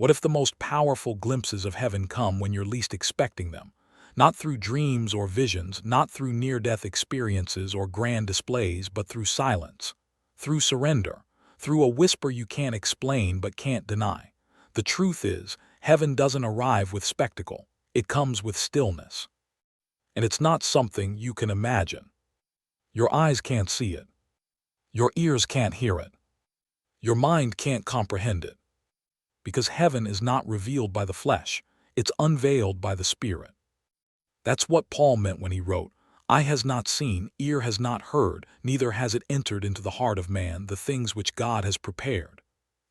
What if the most powerful glimpses of heaven come when you're least expecting them? Not through dreams or visions, not through near-death experiences or grand displays, but through silence, through surrender, through a whisper you can't explain but can't deny. The truth is, heaven doesn't arrive with spectacle. It comes with stillness. And it's not something you can imagine. Your eyes can't see it. Your ears can't hear it. Your mind can't comprehend it. Because heaven is not revealed by the flesh, it's unveiled by the Spirit. That's what Paul meant when he wrote, "Eye has not seen, ear has not heard, neither has it entered into the heart of man the things which God has prepared."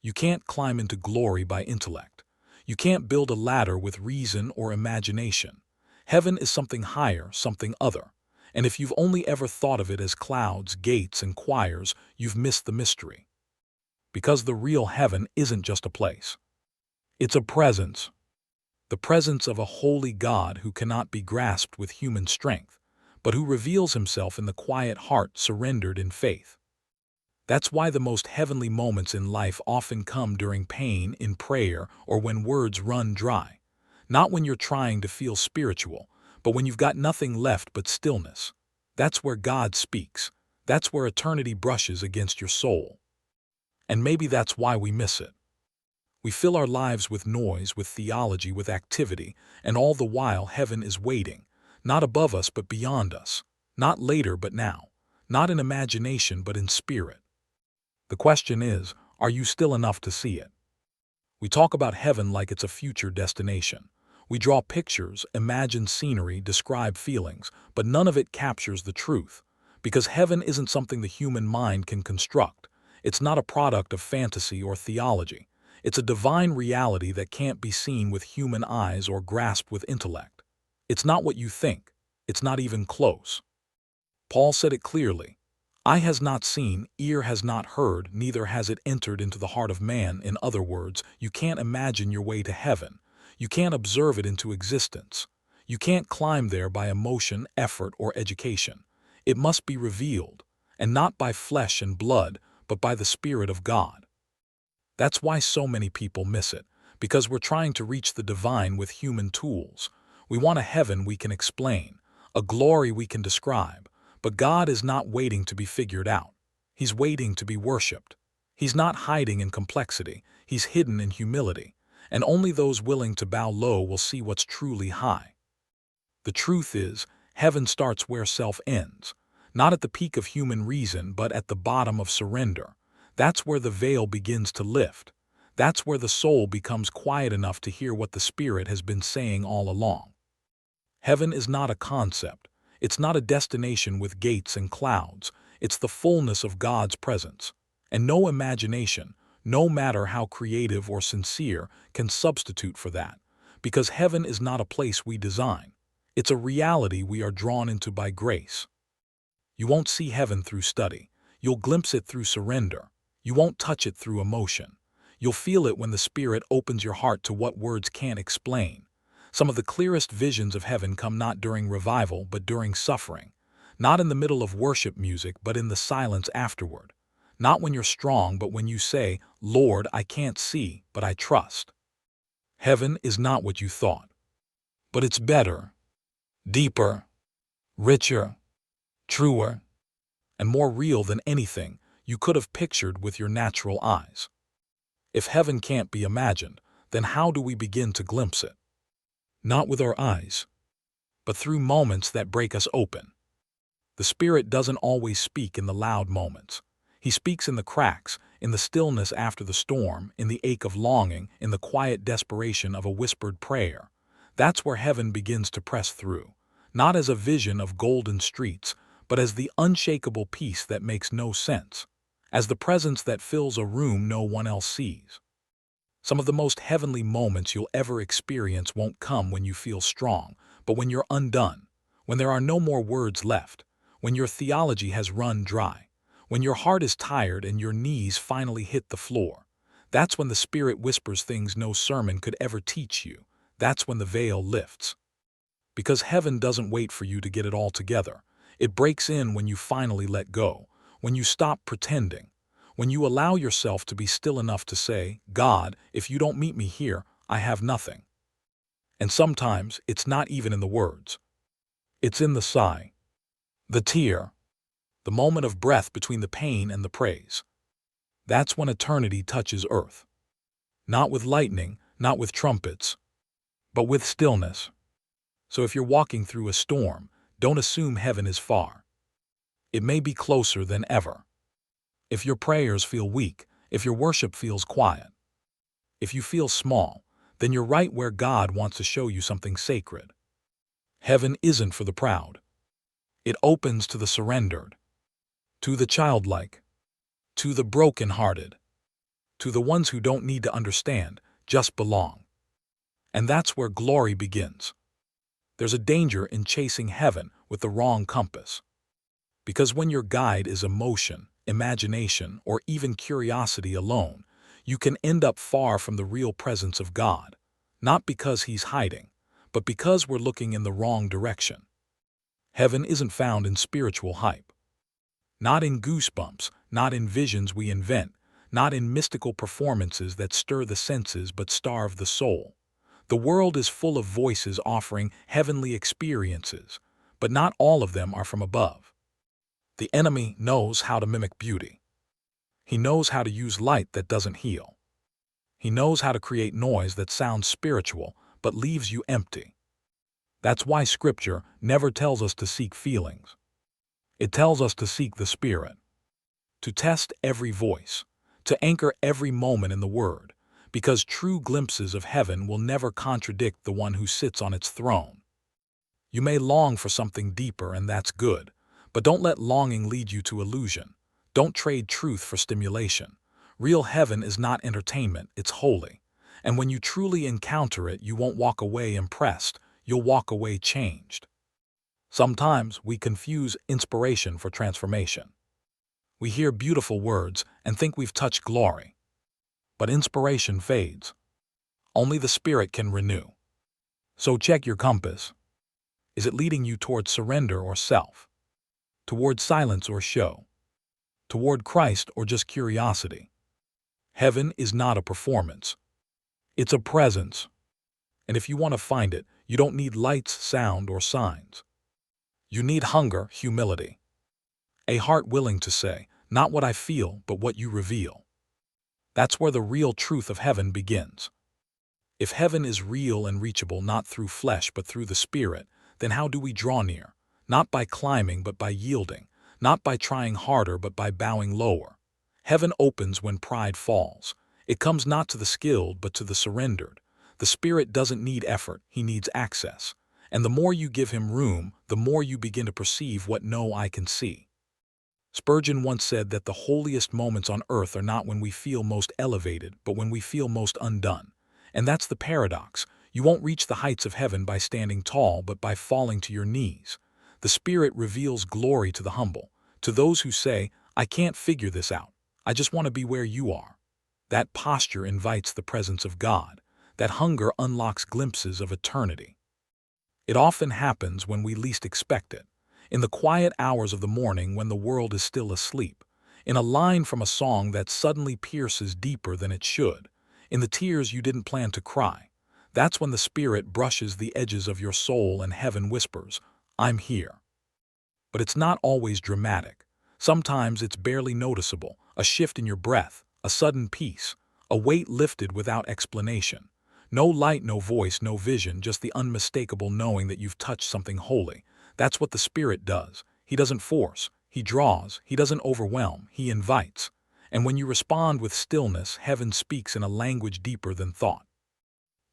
You can't climb into glory by intellect. You can't build a ladder with reason or imagination. Heaven is something higher, something other. And if you've only ever thought of it as clouds, gates, and choirs, you've missed the mystery. Because the real heaven isn't just a place. It's a presence. The presence of a holy God who cannot be grasped with human strength, but who reveals himself in the quiet heart surrendered in faith. That's why the most heavenly moments in life often come during pain, in prayer, or when words run dry. Not when you're trying to feel spiritual, but when you've got nothing left but stillness. That's where God speaks. That's where eternity brushes against your soul. And maybe that's why we miss it. We fill our lives with noise, with theology, with activity, and all the while heaven is waiting, not above us but beyond us, not later but now, not in imagination but in spirit. The question is, are you still enough to see it? We talk about heaven like it's a future destination. We draw pictures, imagine scenery, describe feelings, but none of it captures the truth, because heaven isn't something the human mind can construct. It's not a product of fantasy or theology. It's a divine reality that can't be seen with human eyes or grasped with intellect. It's not what you think. It's not even close. Paul said it clearly. Eye has not seen, ear has not heard, neither has it entered into the heart of man. In other words, you can't imagine your way to heaven. You can't observe it into existence. You can't climb there by emotion, effort, or education. It must be revealed, and not by flesh and blood, but by the Spirit of God. That's why so many people miss it, because we're trying to reach the divine with human tools. We want a heaven we can explain, a glory we can describe, but God is not waiting to be figured out. He's waiting to be worshipped. He's not hiding in complexity, he's hidden in humility, and only those willing to bow low will see what's truly high. The truth is, heaven starts where self ends, not at the peak of human reason, but at the bottom of surrender. That's where the veil begins to lift. That's where the soul becomes quiet enough to hear what the Spirit has been saying all along. Heaven is not a concept. It's not a destination with gates and clouds. It's the fullness of God's presence. And no imagination, no matter how creative or sincere, can substitute for that. Because heaven is not a place we design. It's a reality we are drawn into by grace. You won't see heaven through study. You'll glimpse it through surrender. You won't touch it through emotion. You'll feel it when the Spirit opens your heart to what words can't explain. Some of the clearest visions of heaven come not during revival, but during suffering. Not in the middle of worship music, but in the silence afterward. Not when you're strong, but when you say, "Lord, I can't see, but I trust." Heaven is not what you thought. But it's better, deeper, richer, truer, and more real than anything you could have pictured with your natural eyes. If heaven can't be imagined, then how do we begin to glimpse it? Not with our eyes, but through moments that break us open. The Spirit doesn't always speak in the loud moments. He speaks in the cracks, in the stillness after the storm, in the ache of longing, in the quiet desperation of a whispered prayer. That's where heaven begins to press through, not as a vision of golden streets, but as the unshakable peace that makes no sense, as the presence that fills a room no one else sees. Some of the most heavenly moments you'll ever experience won't come when you feel strong, but when you're undone, when there are no more words left, when your theology has run dry, when your heart is tired and your knees finally hit the floor. That's when the Spirit whispers things no sermon could ever teach you. That's when the veil lifts. Because heaven doesn't wait for you to get it all together. It breaks in when you finally let go, when you stop pretending, When you allow yourself to be still enough to say, God, if you don't meet me here, I have nothing. And sometimes it's not even in the words. It's in the sigh, the tear, the moment of breath between the pain and the praise. That's when eternity touches earth. Not with lightning, not with trumpets, but with stillness. So if you're walking through a storm, don't assume heaven is far. It may be closer than ever. If your prayers feel weak, if your worship feels quiet, if you feel small, then you're right where God wants to show you something sacred. Heaven isn't for the proud. It opens to the surrendered, to the childlike, to the broken-hearted, to the ones who don't need to understand, just belong. And that's where glory begins. There's a danger in chasing heaven with the wrong compass. Because when your guide is emotion, imagination, or even curiosity alone, you can end up far from the real presence of God, not because He's hiding, but because we're looking in the wrong direction. Heaven isn't found in spiritual hype. Not in goosebumps, not in visions we invent, not in mystical performances that stir the senses but starve the soul. The world is full of voices offering heavenly experiences, but not all of them are from above. The enemy knows how to mimic beauty. He knows how to use light that doesn't heal. He knows how to create noise that sounds spiritual but leaves you empty. That's why Scripture never tells us to seek feelings. It tells us to seek the Spirit, to test every voice, to anchor every moment in the Word, because true glimpses of heaven will never contradict the one who sits on its throne. You may long for something deeper, and that's good, but don't let longing lead you to illusion. Don't trade truth for stimulation. Real heaven is not entertainment, it's holy. And when you truly encounter it, you won't walk away impressed, you'll walk away changed. Sometimes we confuse inspiration for transformation. We hear beautiful words and think we've touched glory. But inspiration fades. Only the Spirit can renew. So check your compass. Is it leading you toward surrender or self? Toward silence or show? Toward Christ or just curiosity? Heaven is not a performance. It's a presence. And if you want to find it, you don't need lights, sound, or signs. You need hunger, humility. A heart willing to say, not what I feel, but what you reveal. That's where the real truth of heaven begins. If heaven is real and reachable not through flesh but through the Spirit, then how do we draw near? Not by climbing but by yielding, not by trying harder but by bowing lower. Heaven opens when pride falls. It comes not to the skilled but to the surrendered. The Spirit doesn't need effort, He needs access. And the more you give Him room, the more you begin to perceive what no eye can see. Spurgeon once said that the holiest moments on earth are not when we feel most elevated, but when we feel most undone. And that's the paradox. You won't reach the heights of heaven by standing tall, but by falling to your knees. The Spirit reveals glory to the humble, to those who say, I can't figure this out. I just want to be where you are. That posture invites the presence of God. That hunger unlocks glimpses of eternity. It often happens when we least expect it. In the quiet hours of the morning when the world is still asleep. In a line from a song that suddenly pierces deeper than it should. In the tears you didn't plan to cry. That's when the Spirit brushes the edges of your soul and heaven whispers, I'm here. But it's not always dramatic. Sometimes it's barely noticeable, a shift in your breath, a sudden peace, a weight lifted without explanation. No light, no voice, no vision, just the unmistakable knowing that you've touched something holy. That's what the Spirit does. He doesn't force, He draws, He doesn't overwhelm, He invites. And when you respond with stillness, heaven speaks in a language deeper than thought.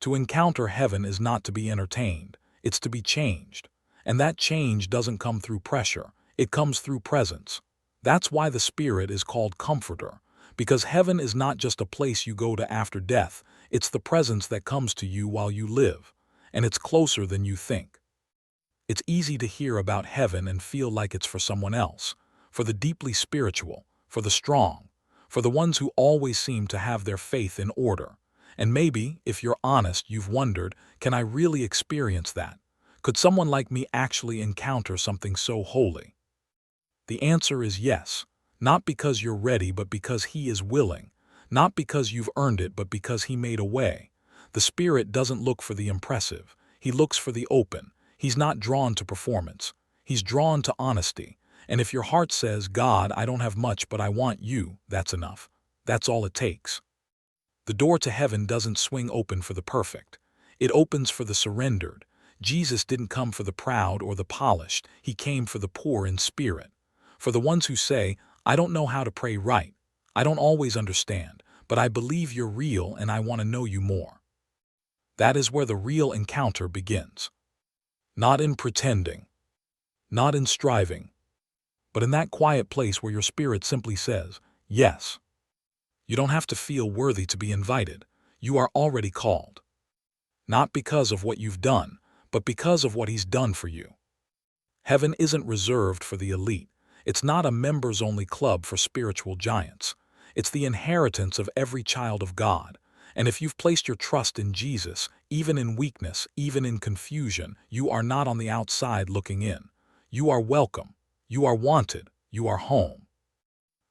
To encounter heaven is not to be entertained, it's to be changed. And that change doesn't come through pressure, it comes through presence. That's why the Spirit is called Comforter, because heaven is not just a place you go to after death, it's the presence that comes to you while you live, and it's closer than you think. It's easy to hear about heaven and feel like it's for someone else, for the deeply spiritual, for the strong, for the ones who always seem to have their faith in order. And maybe, if you're honest, you've wondered, can I really experience that? Could someone like me actually encounter something so holy? The answer is yes. Not because you're ready, but because He is willing. Not because you've earned it, but because He made a way. The Spirit doesn't look for the impressive. He looks for the open. He's not drawn to performance. He's drawn to honesty. And if your heart says, God, I don't have much, but I want you, that's enough. That's all it takes. The door to heaven doesn't swing open for the perfect. It opens for the surrendered. Jesus didn't come for the proud or the polished. He came for the poor in spirit. For the ones who say, I don't know how to pray right. I don't always understand, but I believe you're real and I want to know you more. That is where the real encounter begins. Not in pretending, not in striving, but in that quiet place where your spirit simply says, yes. You don't have to feel worthy to be invited. You are already called. Not because of what you've done, but because of what He's done for you. Heaven isn't reserved for the elite. It's not a members-only club for spiritual giants. It's the inheritance of every child of God. And if you've placed your trust in Jesus, even in weakness, even in confusion, you are not on the outside looking in. You are welcome. You are wanted. You are home.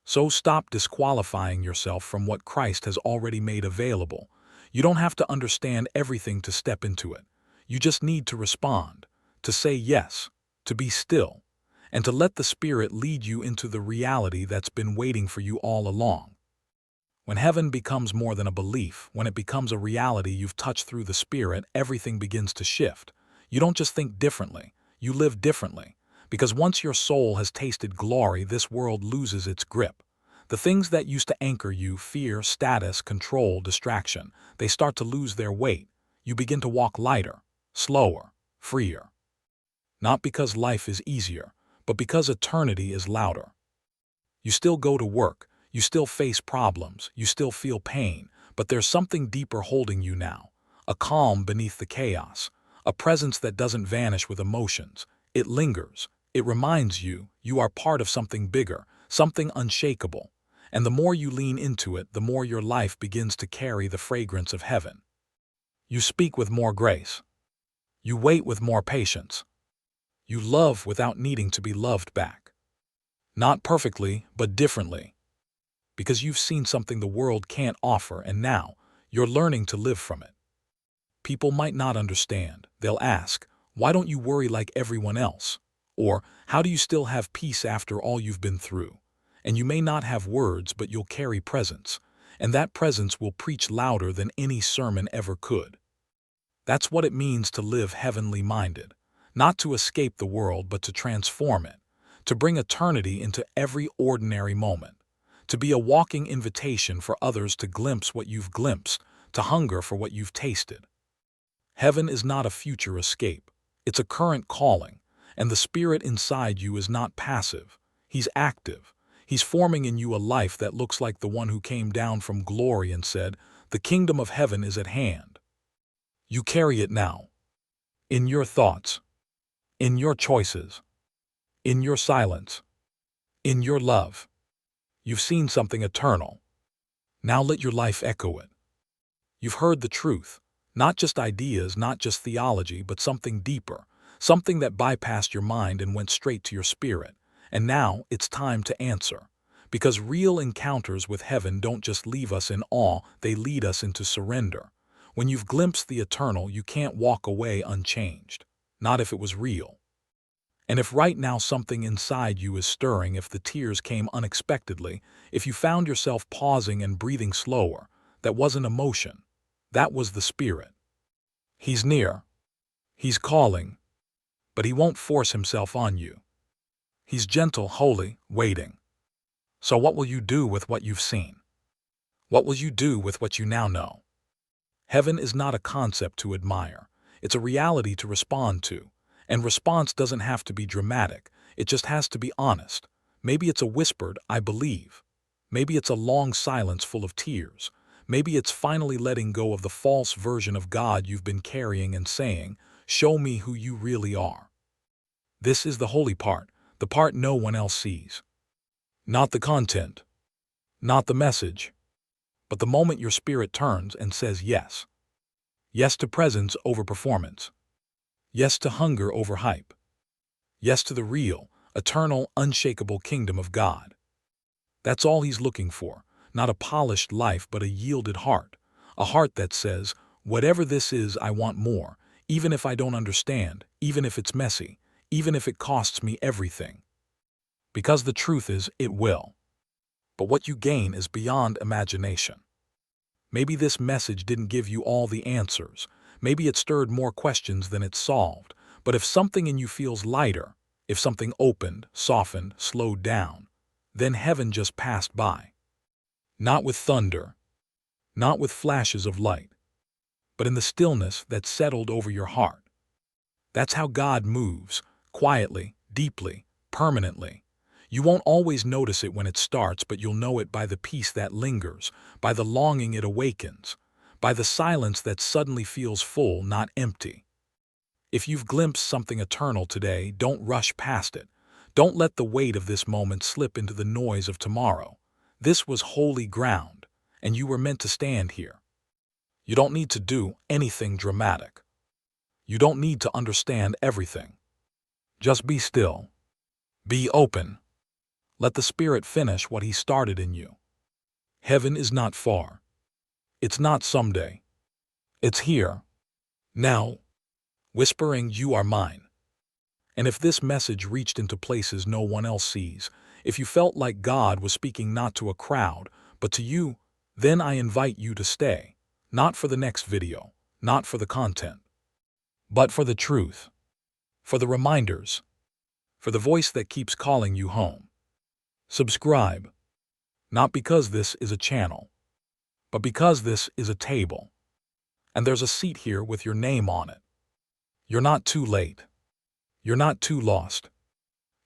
So stop disqualifying yourself from what Christ has already made available. You don't have to understand everything to step into it. You just need to respond, to say yes, to be still, and to let the Spirit lead you into the reality that's been waiting for you all along. When heaven becomes more than a belief, when it becomes a reality you've touched through the Spirit, everything begins to shift. You don't just think differently, you live differently. Because once your soul has tasted glory, this world loses its grip. The things that used to anchor you, fear, status, control, distraction, they start to lose their weight. You begin to walk lighter, slower, freer. Not because life is easier, but because eternity is louder. You still go to work, you still face problems, you still feel pain, but there's something deeper holding you now. A calm beneath the chaos, a presence that doesn't vanish with emotions. It lingers. It reminds you, you are part of something bigger, something unshakable. And the more you lean into it, the more your life begins to carry the fragrance of heaven. You speak with more grace. You wait with more patience. You love without needing to be loved back. Not perfectly, but differently. Because you've seen something the world can't offer, and now you're learning to live from it. People might not understand. They'll ask, why don't you worry like everyone else? Or, how do you still have peace after all you've been through? And you may not have words, but you'll carry presence. And that presence will preach louder than any sermon ever could. That's what it means to live heavenly minded. Not to escape the world, but to transform it. To bring eternity into every ordinary moment. To be a walking invitation for others to glimpse what you've glimpsed, to hunger for what you've tasted. Heaven is not a future escape. It's a current calling. And the Spirit inside you is not passive. He's active. He's forming in you a life that looks like the one who came down from glory and said, the kingdom of heaven is at hand. You carry it now. In your thoughts. In your choices. In your silence. In your love. You've seen something eternal. Now let your life echo it. You've heard the truth. Not just ideas, not just theology, but something deeper. Something that bypassed your mind and went straight to your spirit. And now it's time to answer. Because real encounters with heaven don't just leave us in awe, they lead us into surrender. When you've glimpsed the eternal, you can't walk away unchanged. Not if it was real. And if right now something inside you is stirring, if the tears came unexpectedly, if you found yourself pausing and breathing slower, that wasn't emotion. That was the Spirit. He's near. He's calling. But He won't force Himself on you. He's gentle, holy, waiting. So what will you do with what you've seen? What will you do with what you now know? Heaven is not a concept to admire. It's a reality to respond to. And response doesn't have to be dramatic. It just has to be honest. Maybe it's a whispered, I believe. Maybe it's a long silence full of tears. Maybe it's finally letting go of the false version of God you've been carrying and saying, show me who you really are. This is the holy part, the part no one else sees. Not the content, not the message, but the moment your spirit turns and says yes. Yes to presence over performance. Yes to hunger over hype. Yes to the real, eternal, unshakable kingdom of God. That's all he's looking for, not a polished life but a yielded heart, a heart that says, whatever this is, I want more, even if I don't understand, even if it's messy, even if it costs me everything. Because the truth is, it will. But what you gain is beyond imagination. Maybe this message didn't give you all the answers. Maybe it stirred more questions than it solved. But if something in you feels lighter, if something opened, softened, slowed down, then heaven just passed by. Not with thunder, not with flashes of light, but in the stillness that settled over your heart. That's how God moves, quietly, deeply, permanently. You won't always notice it when it starts, but you'll know it by the peace that lingers, by the longing it awakens, by the silence that suddenly feels full, not empty. If you've glimpsed something eternal today, don't rush past it. Don't let the weight of this moment slip into the noise of tomorrow. This was holy ground, and you were meant to stand here. You don't need to do anything dramatic. You don't need to understand everything. Just be still. Be open. Let the Spirit finish what He started in you. Heaven is not far. It's not someday. It's here. Now. Whispering, "You are mine." And if this message reached into places no one else sees, if you felt like God was speaking not to a crowd, but to you, then I invite you to stay. Not for the next video, not for the content, but for the truth, for the reminders, for the voice that keeps calling you home. Subscribe, not because this is a channel, but because this is a table, and there's a seat here with your name on it. You're not too late. You're not too lost.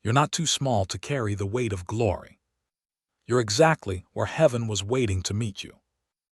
You're not too small to carry the weight of glory. You're exactly where heaven was waiting to meet you.